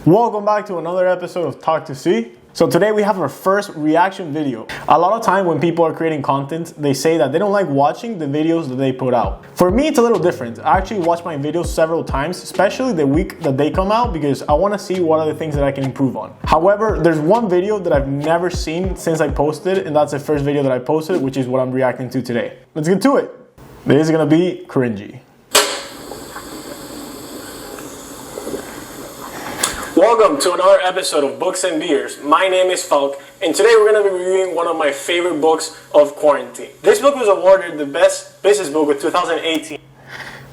Welcome back to another episode of Talk to See. So today we have our first reaction video. A lot of time when people are creating content, they say that they don't like watching the videos that they put out. For me, it's a little different. I actually watch my videos several times, especially the week that they come out, because I want to see what are the things that I can improve on. However, there's one video that I've never seen since I posted, and that's the first video that I posted, which is what I'm reacting to today. Let's get to it. This is gonna be cringy. Welcome to another episode of Books and Beers. My name is Falc, and today we're going to be reviewing one of my favorite books of quarantine. This book was awarded the best business book of 2018.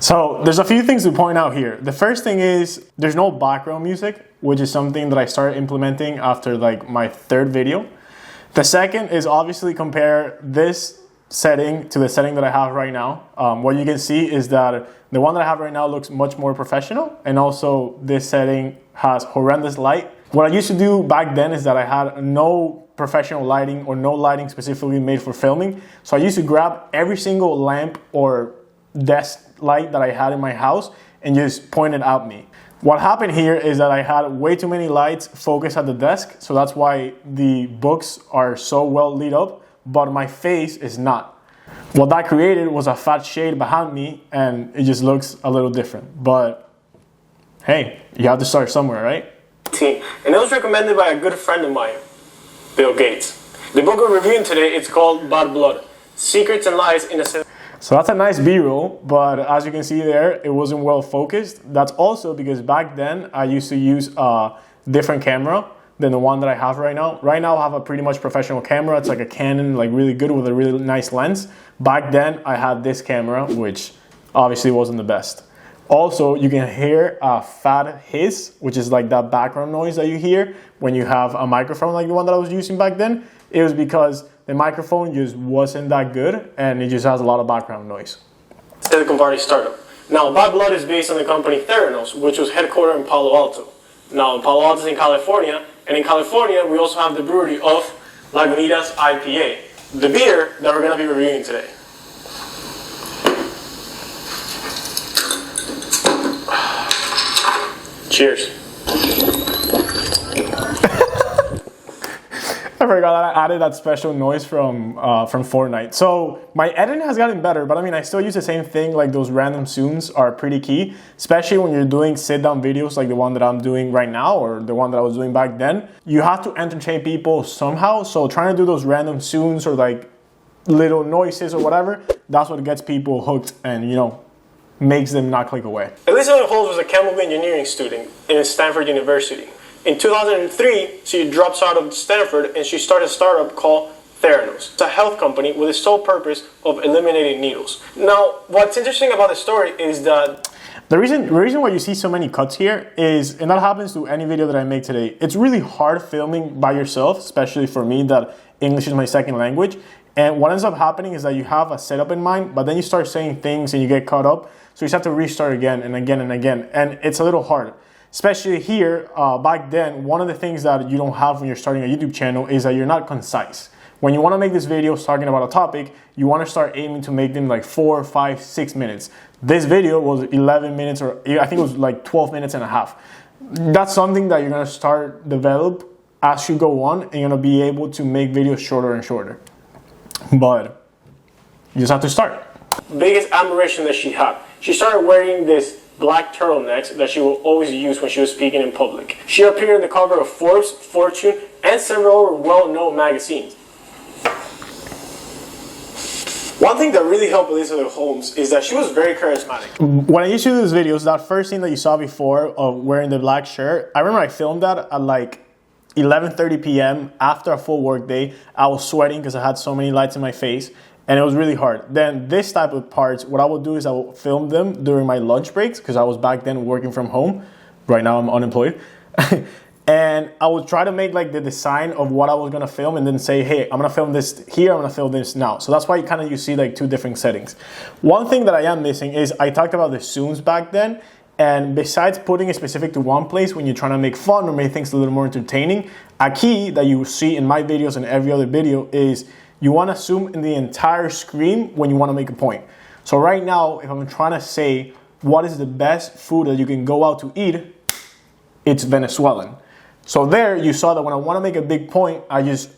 So there's a few things to point out here. The first thing is there's no background music, which is something that I started implementing after like my third video. The second is obviously compare this setting to the setting that I have right now. What you can see is that the one that I have right now looks much more professional, and also this setting has horrendous light. What I used to do back then is that I had no professional lighting or no lighting specifically made for filming. So I used to grab every single lamp or desk light that I had in my house and just point it at me. What happened here is that I had way too many lights focused at the desk, so that's why the books are so well lit up, but my face is not. What that created was a fat shade behind me, and it just looks a little different. But hey, you have to start somewhere, right? And it was recommended by a good friend of mine, Bill Gates. The book we're reviewing today, it's called Bad Blood, Secrets and Lies in a... So that's a nice B-roll, but as you can see there, it wasn't well focused. That's also because back then I used to use a different camera than the one that I have right now. Right now I have a pretty much professional camera. It's like a Canon, like really good with a really nice lens. Back then I had this camera, which obviously wasn't the best. Also, you can hear a fat hiss, which is like that background noise that you hear when you have a microphone like the one that I was using back then. It was because the microphone just wasn't that good and it just has a lot of background noise. Silicon Valley startup. Now, Bad Blood is based on the company Theranos, which was headquartered in Palo Alto. Now, Palo Alto is in California, and in California, we also have the brewery of Lagunitas IPA, the beer that we're going to be reviewing today. Cheers. I forgot that I added that special noise from Fortnite. So my editing has gotten better, but I mean, I still use the same thing. Like those random zooms are pretty key, especially when you're doing sit-down videos like the one that I'm doing right now or the one that I was doing back then. You have to entertain people somehow. So trying to do those random zooms or like little noises or whatever, that's what gets people hooked and, you know, makes them not click away. Elizabeth Holmes was a chemical engineering student in Stanford University. In 2003, she drops out of Stanford and she started a startup called Theranos. It's a health company with the sole purpose of eliminating needles. Now, what's interesting about the story is that the reason why you see so many cuts here is, and that happens to any video that I make today, it's really hard filming by yourself, especially for me that English is my second language. And what ends up happening is that you have a setup in mind, but then you start saying things and you get caught up. So you just have to restart again and again and again. And it's a little hard. Especially here, back then, one of the things that you don't have when you're starting a YouTube channel is that you're not concise. When you want to make these videos talking about a topic, you want to start aiming to make them like 4, 5, 6 minutes. This video was 11 minutes, or I think it was like 12 minutes and a half. That's something that you're going to start develop as you go on, and you're going to be able to make videos shorter and shorter. But you just have to start. Biggest admiration that she had. She started wearing this black turtlenecks that she will always use when she was speaking in public. She appeared on the cover of Forbes, Fortune, and several well-known magazines. One thing that really helped Elizabeth Holmes is that she was very charismatic. When I used to do these videos, that first thing that you saw before of wearing the black shirt, I remember I filmed that at like 11:30 p.m. after a full work day. I was sweating because I had so many lights in my face. And it was really hard. Then this type of parts, what I would do is I would film them during my lunch breaks because I was back then working from home. Right now I'm unemployed. And I would try to make like the design of what I was gonna film and then say, hey, I'm gonna film this here, I'm gonna film this now. So that's why you see like two different settings. One thing that I am missing is I talked about the zooms back then. And besides putting it specific to one place when you're trying to make fun or make things a little more entertaining, a key that you see in my videos and every other video is you want to zoom in the entire screen when you want to make a point. So right now, if I'm trying to say what is the best food that you can go out to eat, it's Venezuelan. So there you saw that when I want to make a big point, I just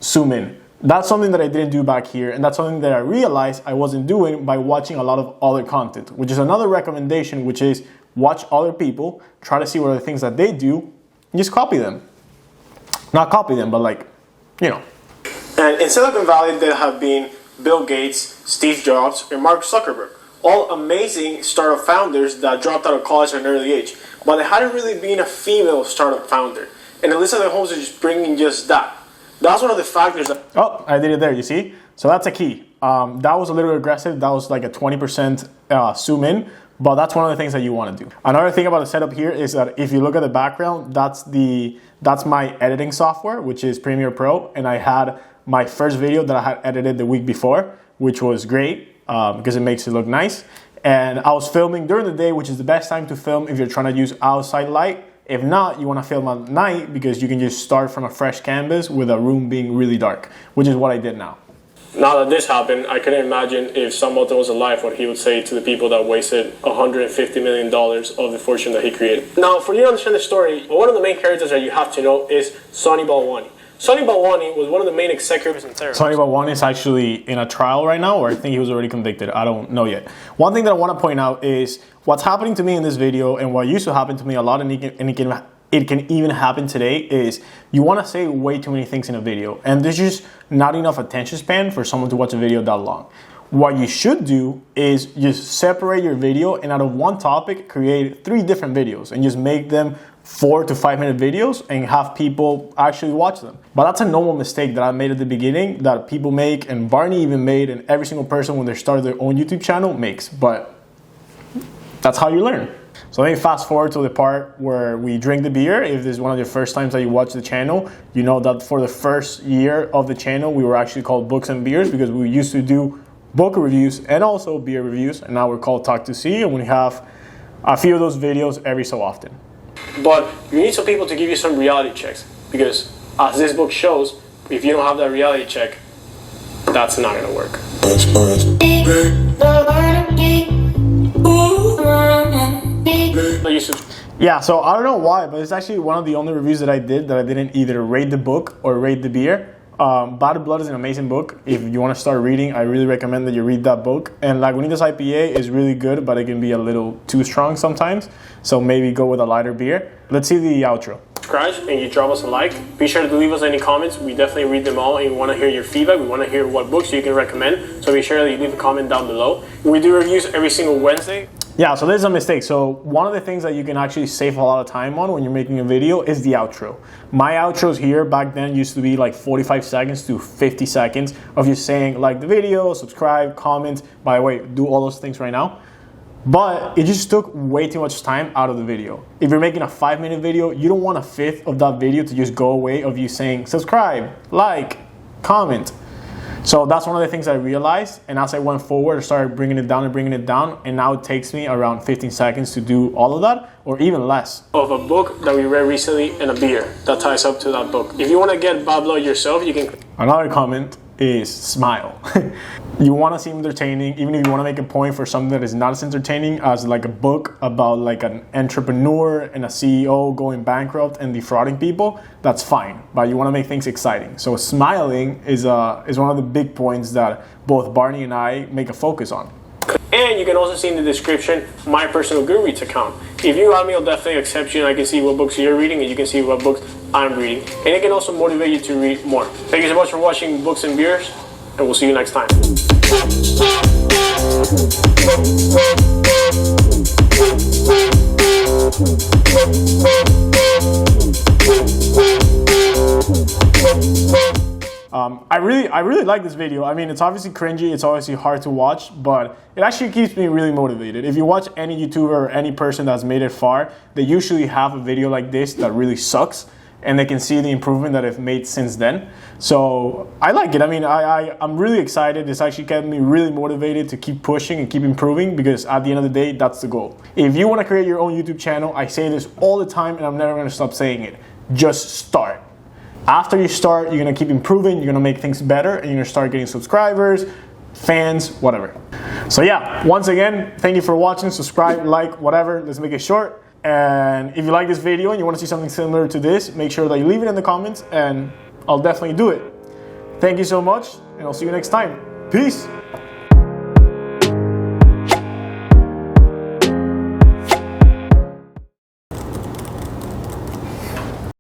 zoom in. That's something that I didn't do back here, and that's something that I realized I wasn't doing by watching a lot of other content, which is another recommendation, which is watch other people, try to see what are the things that they do, and just copy them. Not copy them, but like, you know. And in Silicon Valley, there have been Bill Gates, Steve Jobs, and Mark Zuckerberg. All amazing startup founders that dropped out of college at an early age. But there hadn't really been a female startup founder. And Elizabeth Holmes is just bringing just that. That's one of the factors that... Oh, I did it there, you see? So that's a key. That was a little aggressive. That was like a 20% zoom in. But that's one of the things that you want to do. Another thing about the setup here is that if you look at the background, that's my editing software, which is Premiere Pro. And I had my first video that I had edited the week before, which was great because it makes it look nice. And I was filming during the day, which is the best time to film if you're trying to use outside light. If not, you want to film at night because you can just start from a fresh canvas with a room being really dark, which is what I did now. Now that this happened, I couldn't imagine if Sam Walton was alive what he would say to the people that wasted $150 million of the fortune that he created. Now, for you to understand the story, one of the main characters that you have to know is Sonny Balwani. Sonny Balwani was one of the main executives in terror. Sonny Balwani is actually in a trial right now, or I think he was already convicted. I don't know yet. One thing that I want to point out is what's happening to me in this video and what used to happen to me a lot, and it can even happen today, is you want to say way too many things in a video, and there's just not enough attention span for someone to watch a video that long. What you should do is just separate your video and out of one topic, create 3 different videos and just make them 4 to 5 minute videos and have people actually watch them. But that's a normal mistake that I made at the beginning that people make, and Barney even made, and every single person when they start their own YouTube channel makes. But that's how you learn. So let me fast forward to the part where we drink the beer. If this is one of the first times that you watch the channel, you know that for the first year of the channel, we were actually called Books and Beers because we used to do book reviews and also beer reviews, and now we're called Talk to See, and we have a few of those videos every so often. But you need some people to give you some reality checks, because as this book shows, if you don't have that reality check, that's not gonna work. Yeah, so I don't know why, but it's actually one of the only reviews that I did that I didn't either rate the book or rate the beer. Bad Blood is an amazing book. If you want to start reading, I really recommend that you read that book. And Lagunitas IPA is really good, but it can be a little too strong sometimes. So maybe go with a lighter beer. Let's see the outro. Subscribe and you drop us a like. Be sure to leave us any comments. We definitely read them all and we want to hear your feedback. We want to hear what books you can recommend. So be sure that you leave a comment down below. We do reviews every single Wednesday. Yeah, so this is a mistake. So one of the things that you can actually save a lot of time on when you're making a video is the outro. My outros here back then used to be like 45 seconds to 50 seconds of you saying like the video, subscribe, comment. By the way, do all those things right now. But it just took way too much time out of the video. If you're making a 5-minute video, you don't want a fifth of that video to just go away of you saying subscribe, like, comment. So that's one of the things I realized, and as I went forward, I started bringing it down, and now it takes me around 15 seconds to do all of that, or even less. Of a book that we read recently and a beer that ties up to that book. If you want to get Bad Blood yourself, you can... Another comment is smile. You want to seem entertaining, even if you want to make a point for something that is not as entertaining as like a book about like an entrepreneur and a CEO going bankrupt and defrauding people, that's fine. But you want to make things exciting. So smiling is one of the big points that both Barney and I make a focus on. And you can also see in the description my personal Goodreads account. If you allow me, I'll definitely accept you and I can see what books you're reading and you can see what books I'm reading. And it can also motivate you to read more. Thank you so much for watching Books and Beers, and we'll see you next time. I really like this video. I mean, it's obviously cringy, it's obviously hard to watch, but it actually keeps me really motivated. If you watch any YouTuber or any person that's made it far, they usually have a video like this that really sucks, and they can see the improvement that I've made since then. So I like it. I mean, I'm really excited. It's actually kept me really motivated to keep pushing and keep improving, because at the end of the day, that's the goal. If you want to create your own YouTube channel, I say this all the time and I'm never going to stop saying it. Just start. After you start, you're going to keep improving, you're going to make things better, and you're going to start getting subscribers, fans, whatever. So yeah, once again, thank you for watching. Subscribe, like, whatever. Let's make it short. And if you like this video and you want to see something similar to this, make sure that you leave it in the comments and I'll definitely do it. Thank you so much, and I'll see you next time. Peace!